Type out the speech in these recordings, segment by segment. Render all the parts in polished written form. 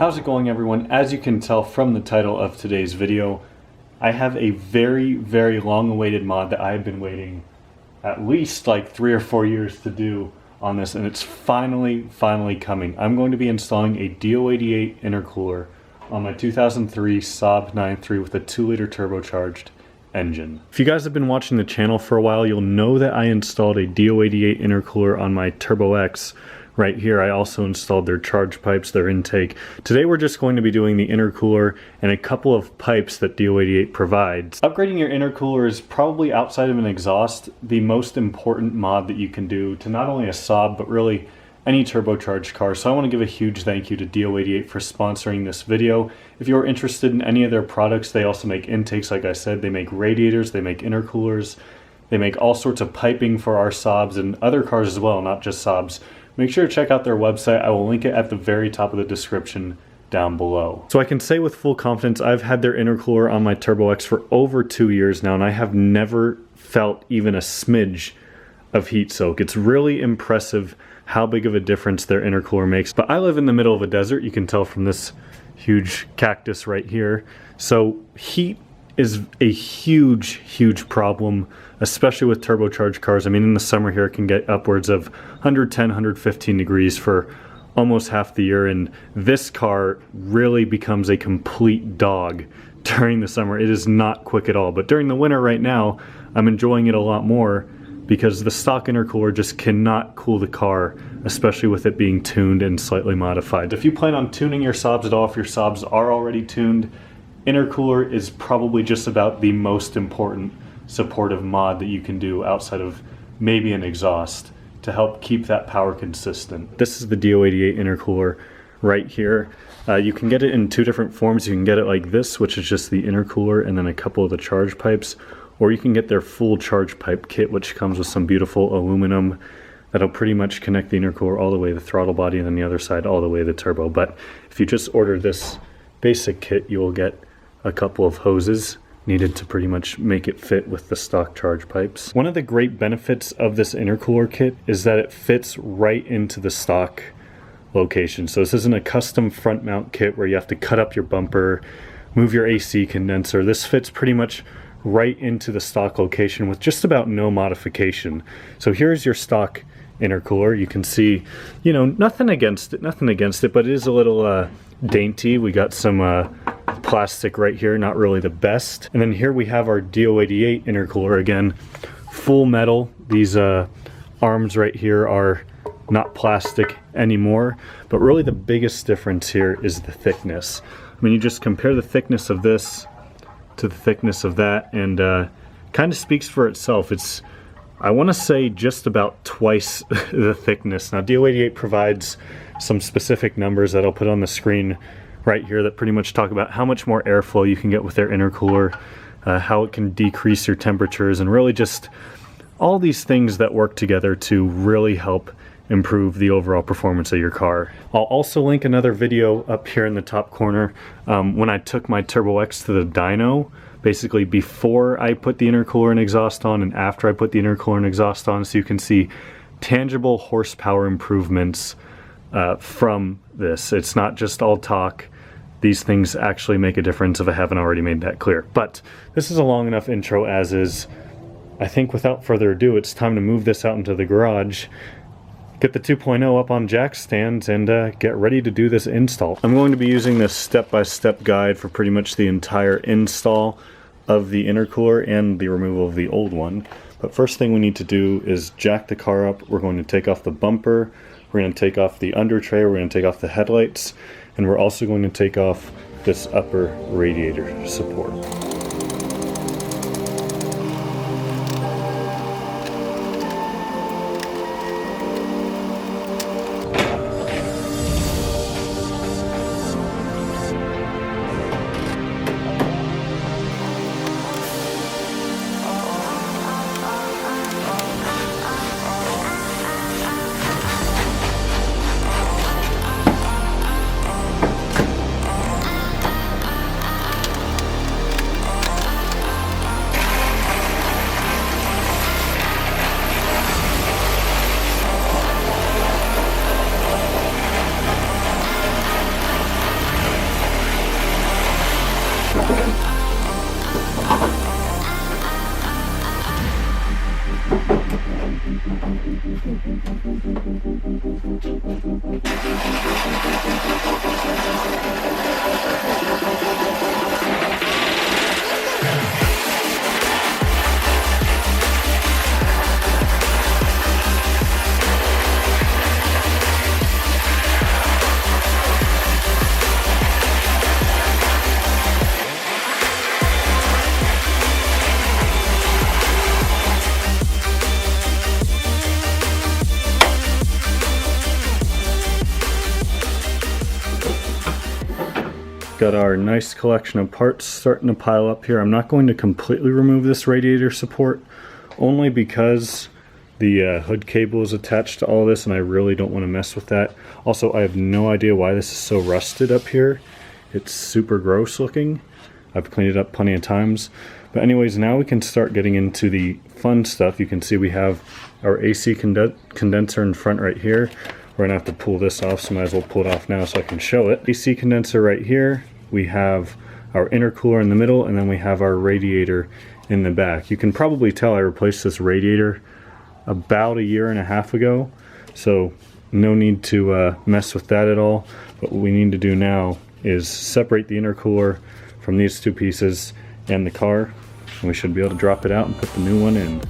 How's it going, everyone? As you can tell from the title of today's video, I have a very, very long-awaited mod that I've been waiting at least like 3 or 4 years to do on this, and it's finally coming. I'm going to be installing a Do88 intercooler on my 2003 Saab 9.3 with a 2-liter turbocharged engine. If you guys have been watching the channel for a while, you'll know that I installed a Do88 intercooler on my Turbo X. Right here, I also installed their charge pipes, their intake. Today we're just going to be doing the intercooler and a couple of pipes that Do88 provides. Upgrading your intercooler is probably, outside of an exhaust, the most important mod that you can do to not only a Saab, but really any turbocharged car. So I want to give a huge thank you to Do88 for sponsoring this video. If you're interested in any of their products, they also make intakes, like I said. They make radiators, they make intercoolers, they make all sorts of piping for our Saabs and other cars as well, not just Saabs. Make sure to check out their website. I will link it at the very top of the description down below. So I can say with full confidence, I've had their intercooler on my Turbo X for over 2 years now, and I have never felt even a smidge of heat soak. It's really impressive how big of a difference their intercooler makes. But I live in the middle of a desert, you can tell from this huge cactus right here. So heat is a huge problem, especially with turbocharged cars. I mean, in the summer here, it can get upwards of 110, 115 degrees for almost half the year, and this car really becomes a complete dog during the summer. It is not quick at all, but during the winter right now, I'm enjoying it a lot more because the stock intercooler just cannot cool the car, especially with it being tuned and slightly modified. If you plan on tuning your Saabs at all, if your Saabs are already tuned, intercooler is probably just about the most important supportive mod that you can do outside of maybe an exhaust to help keep that power consistent. This is the Do88 intercooler right here. You can get it in 2 different forms. You can get it like this, which is just the intercooler and then a couple of the charge pipes, or you can get their full charge pipe kit, which comes with some beautiful aluminum that'll pretty much connect the intercooler all the way to the throttle body and then the other side all the way to the turbo. But if you just order this basic kit, you will get a couple of hoses needed to pretty much make it fit with the stock charge pipes. One of the great benefits of this intercooler kit is that it fits right into the stock location. So this isn't a custom front mount kit where you have to cut up your bumper, move your AC condenser. This fits pretty much right into the stock location with just about no modification. So here's your stock intercooler. You can see, you know, nothing against it, but it is a little dainty. We got some plastic right here, not really the best. And then here we have our Do88 intercooler, again, full metal. These arms right here are not plastic anymore, but really the biggest difference here is the thickness. I mean, you just compare the thickness of this to the thickness of that, and kind of speaks for itself. It's, I want to say, just about twice the thickness. Now, Do88 provides some specific numbers that I'll put on the screen right here that pretty much talk about how much more airflow you can get with their intercooler, how it can decrease your temperatures, and really just all these things that work together to really help improve the overall performance of your car. I'll also link another video up here in the top corner when I took my Turbo X to the dyno, basically before I put the intercooler and exhaust on and after I put the intercooler and exhaust on, so you can see tangible horsepower improvements from this. It's not just all talk. These things actually make a difference if I haven't already made that clear. But this is a long enough intro as is. I think without further ado, it's time to move this out into the garage, get the 2.0 up on jack stands, and get ready to do this install. I'm going to be using this step-by-step guide for pretty much the entire install of the intercooler and the removal of the old one. But first thing we need to do is jack the car up. We're going to take off the bumper, we're going to take off the under tray, we're going to take off the headlights, and we're also going to take off this upper radiator support. Got our nice collection of parts starting to pile up here. I'm not going to completely remove this radiator support, only because the hood cable is attached to all this and I really don't want to mess with that. Also, I have no idea why this is so rusted up here. It's super gross looking. I've cleaned it up plenty of times. But anyways, now we can start getting into the fun stuff. You can see we have our AC condenser in front right here. We're gonna have to pull this off, so might as well pull it off now so I can show it. AC condenser right here. We have our intercooler in the middle, and then we have our radiator in the back. You can probably tell I replaced this radiator about 1.5 years ago, so no need to mess with that at all. But what we need to do now is separate the intercooler from these two pieces and the car, and we should be able to drop it out and put the new one in.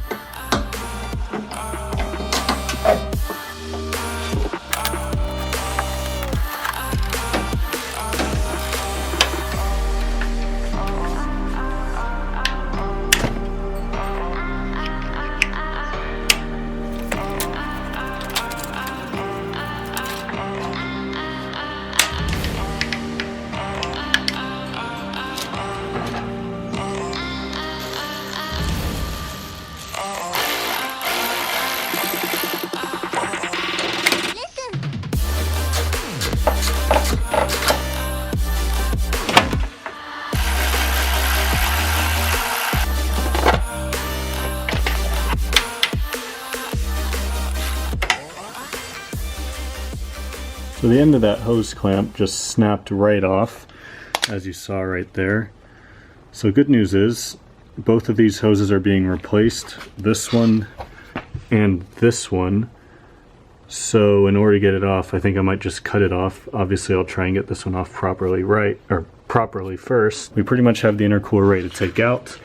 So the end of that hose clamp just snapped right off, as you saw right there. So good news is, both of these hoses are being replaced, this one and this one. So in order to get it off, I think I might just cut it off. Obviously I'll try and get this one off properly first. We pretty much have the intercooler ready to take out.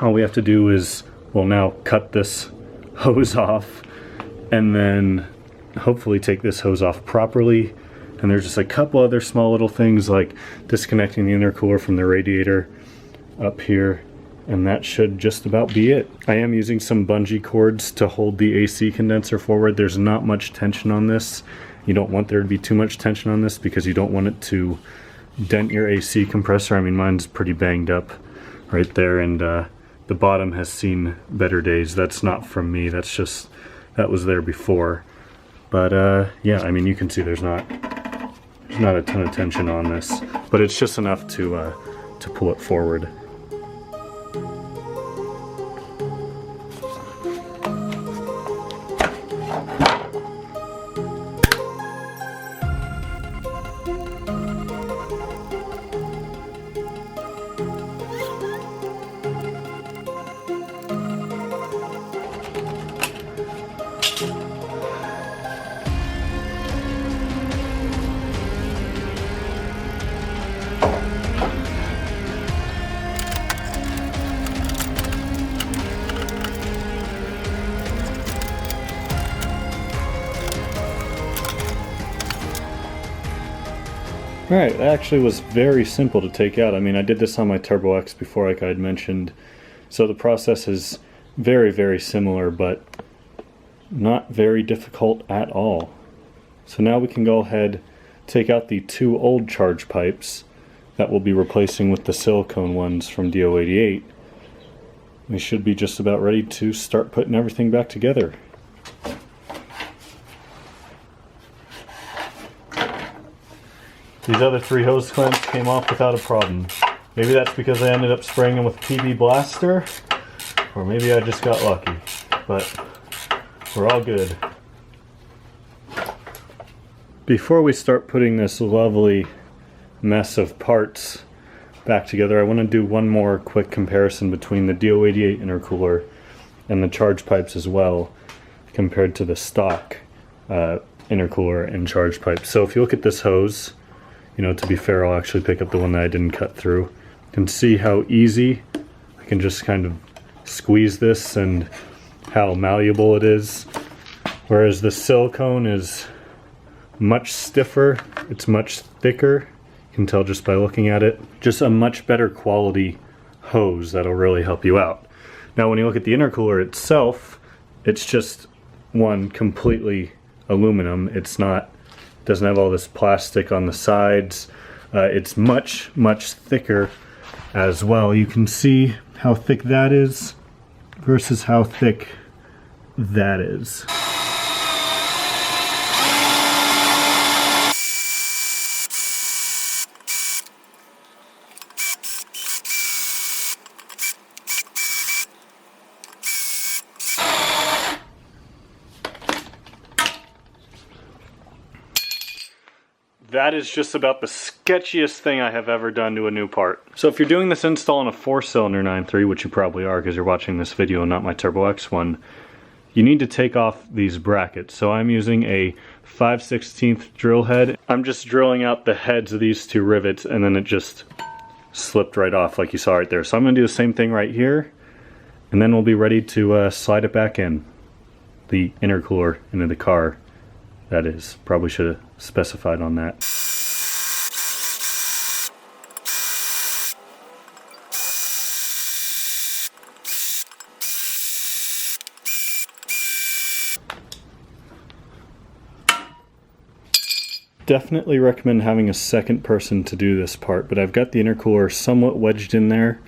All we have to do is, well, now cut this hose off and then hopefully take this hose off properly. And there's just a couple other small little things like disconnecting the intercooler from the radiator up here, and that should just about be it. I am using some bungee cords to hold the AC condenser forward. There's not much tension on this. You don't want there to be too much tension on this because you don't want it to dent your AC compressor. I mean, mine's pretty banged up right there, and the bottom has seen better days. That's not from me, that's just, that was there before. But yeah, I mean, you can see there's not a ton of tension on this, but it's just enough to pull it forward. Alright, that actually was very simple to take out. I mean, I did this on my Turbo X before, like I had mentioned. So the process is very, very similar, but not very difficult at all. So now we can go ahead, take out the two old charge pipes that we'll be replacing with the silicone ones from Do88. We should be just about ready to start putting everything back together. These other three hose clamps came off without a problem. Maybe that's because I ended up spraying them with PB Blaster, or maybe I just got lucky, but we're all good. Before we start putting this lovely mess of parts back together, I want to do one more quick comparison between the Do88 intercooler and the charge pipes as well, compared to the stock intercooler and charge pipes. So if you look at this hose, you know, to be fair, I'll actually pick up the one that I didn't cut through. You can see how easy I can just kind of squeeze this and how malleable it is. Whereas the silicone is much stiffer, it's much thicker. You can tell just by looking at it. Just a much better quality hose that'll really help you out. Now when you look at the intercooler itself, it's just one completely aluminum. It's not, doesn't have all this plastic on the sides It's much thicker as well. You can see how thick that is versus how thick that is. That is just about the sketchiest thing I have ever done to a new part. So if you're doing this install on a 4-cylinder 9.3, which you probably are because you're watching this video, not my Turbo X one, you need to take off these brackets. So I'm using a 5/16 drill head. I'm just drilling out the heads of these two rivets, and then it just slipped right off like you saw right there. So I'm going to do the same thing right here, and then we'll be ready to slide it back in. The intercooler into the car, that is. Probably should have specified on that. Definitely recommend having a second person to do this part, but I've got the intercooler somewhat wedged in there.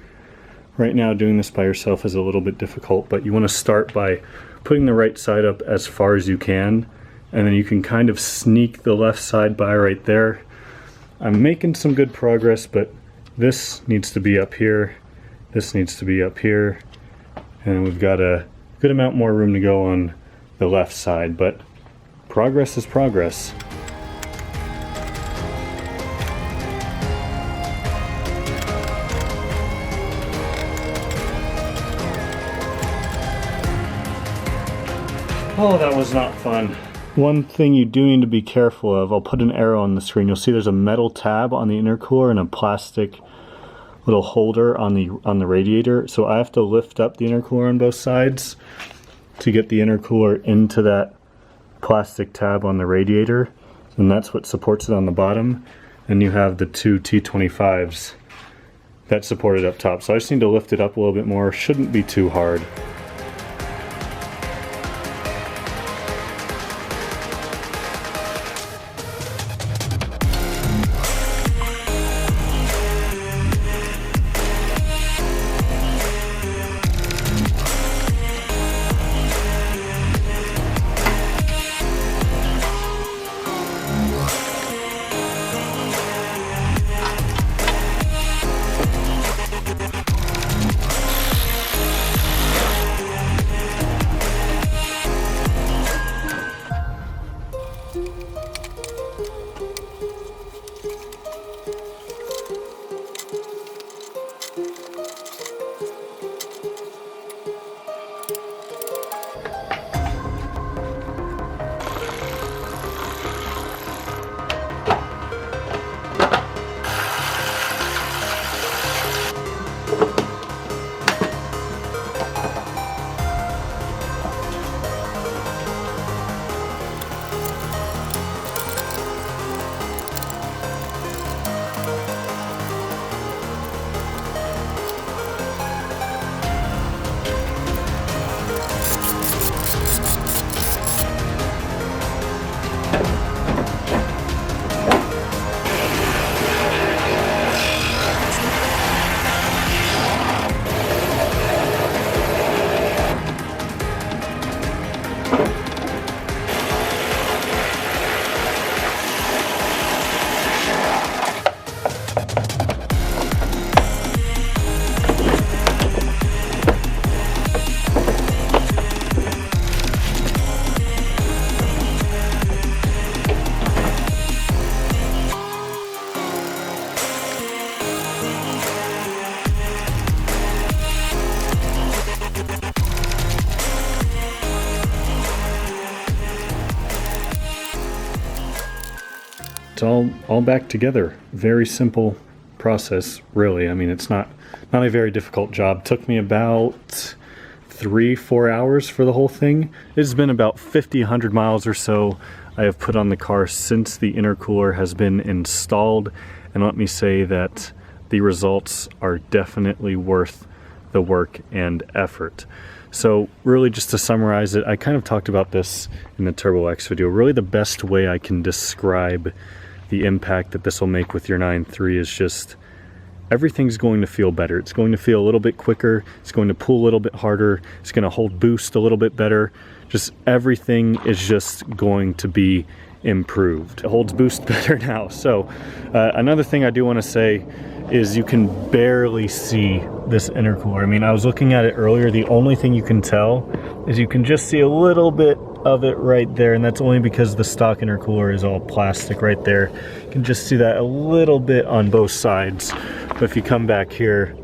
Right now doing this by yourself is a little bit difficult, but you want to start by putting the right side up as far as you can, and then you can kind of sneak the left side by right there. I'm making some good progress, but this needs to be up here, this needs to be up here, and we've got a good amount more room to go on the left side, but progress is progress. Oh, that was not fun. One thing you do need to be careful of, I'll put an arrow on the screen. You'll see there's a metal tab on the intercooler and a plastic little holder on the radiator. So I have to lift up the intercooler on both sides to get the intercooler into that plastic tab on the radiator. And that's what supports it on the bottom. And you have the two T25s that support it up top. So I just need to lift it up a little bit more. Shouldn't be too hard. It's all back together. Very simple process, really. I mean, it's not a very difficult job. Took me about 3-4 hours for the whole thing. It's been about 100 miles or so I have put on the car since the intercooler has been installed, and let me say that the results are definitely worth the work and effort. So really, just to summarize it, I kind of talked about this in the Turbo X video. Really the best way I can describe the the impact that this will make with your 9.3 is just, everything's going to feel better. It's going to feel a little bit quicker. It's going to pull a little bit harder. It's going to hold boost a little bit better. Just everything is just going to be improved. It holds boost better now. So another thing I do want to say is you can barely see this intercooler. I mean, I was looking at it earlier. The only thing you can tell is you can just see a little bit of it right there, and that's only because the stock intercooler is all plastic right there. You can just see that a little bit on both sides. But if you come back here,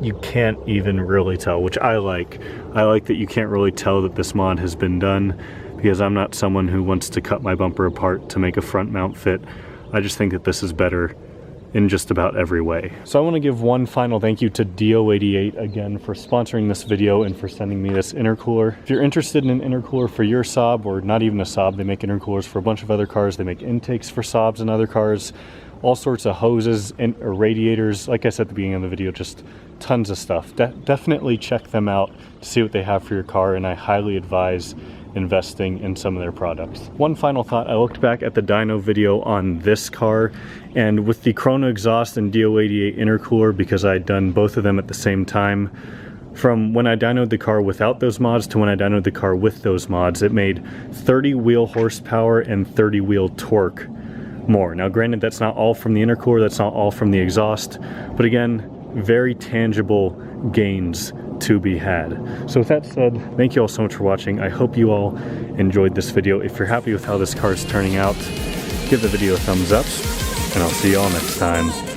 you can't even really tell, which I like. I like that you can't really tell that this mod has been done, because I'm not someone who wants to cut my bumper apart to make a front mount fit. I just think that this is better in just about every way. So I want to give one final thank you to Do88 again for sponsoring this video and for sending me this intercooler. If you're interested in an intercooler for your Saab, or not even a Saab, they make intercoolers for a bunch of other cars. They make intakes for Saabs and other cars, all sorts of hoses and radiators. Like I said at the beginning of the video, just tons of stuff. Definitely check them out to see what they have for your car, and I highly advise investing in some of their products. One final thought, I looked back at the dyno video on this car, and with the Chrono exhaust and Do88 intercooler, because I had done both of them at the same time, from when I dynoed the car without those mods to when I dynoed the car with those mods, it made 30 wheel horsepower and 30 wheel torque more. Now granted, that's not all from the intercooler, that's not all from the exhaust, but again, very tangible gains to be had. So with that said, thank you all so much for watching. I hope you all enjoyed this video. If you're happy with how this car is turning out, give the video a thumbs up, and I'll see you all next time.